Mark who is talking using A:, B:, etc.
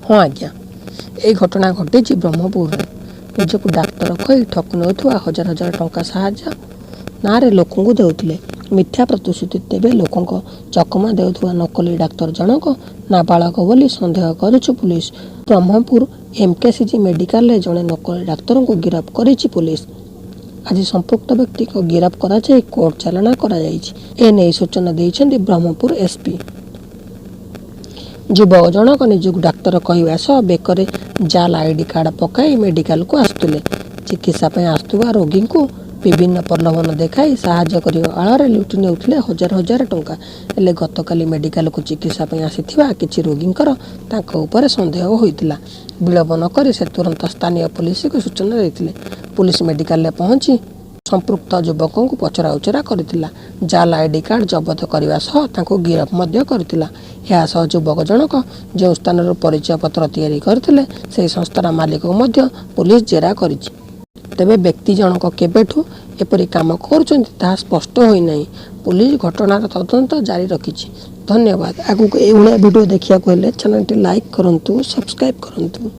A: हाँ आज्ञा, ये घटना घटी ब्रह्मपुर निजक डाक्तर कही ठक नौथुआ हजार हजार टंका साहाय्य ना लोक देउथिले मिथ्या प्रतिश्रुति तेबे लोक चकमा देउथुआ नकली डाक्तर जनक नाबालक बोली संदेह करुछु पुलिस। ब्रह्मपुर एमकेसीजी मेडिकल रे जड़े नकली डाक्तर को गिरफ्त करिछि पुलिस। आज संपुक्त व्यक्ति को गिरफ्त कराई कोर्ट चालाना कराई सूचना देइछन्ति ब्रह्मपुर एसपी। युवक जनक निजुक डाक्तर कहवा सह बेकरे जाल आईडी कार्ड पकाई मेडिकल को आसुले। चिकित्सा आसुवा रोगी को विभिन्न प्रलोभन देखाई साहाय्य करने आଳରେ लुटि नेउथिले हजार हजार टंका। हेले गतकाली मेडिकल को चिकित्सा आसीथिबा किछि रोगींकर तांको ऊपर संदेह होइतिला। विलंब न करी से तुरंत स्थानीय पुलिस को सूचना देथिले। पुलिस मेडिकल पहुंची संपृक्त युवक को पचरा उचरा करथिला। जाल आईडी कार्ड जबत करने सह तांको गिरफ्त मध्य करथिला। या सह युवक जनक जो स्थान परिचय पत्र तैयारी करथिले से संस्थार मालिक को मध्य पुलिस जेरा करिछि। तेबे व्यक्ति जनक केबेठू एपरी काम करुछन्ति ताहा स्पष्ट होई नाही। पुलिस घटनार तदंत जारी रखिछि। धन्यवाद। आगु एभलिया वीडियो देखिया को हेले चैनल टी लाइक करंतु, सब्सक्राइब करंतु।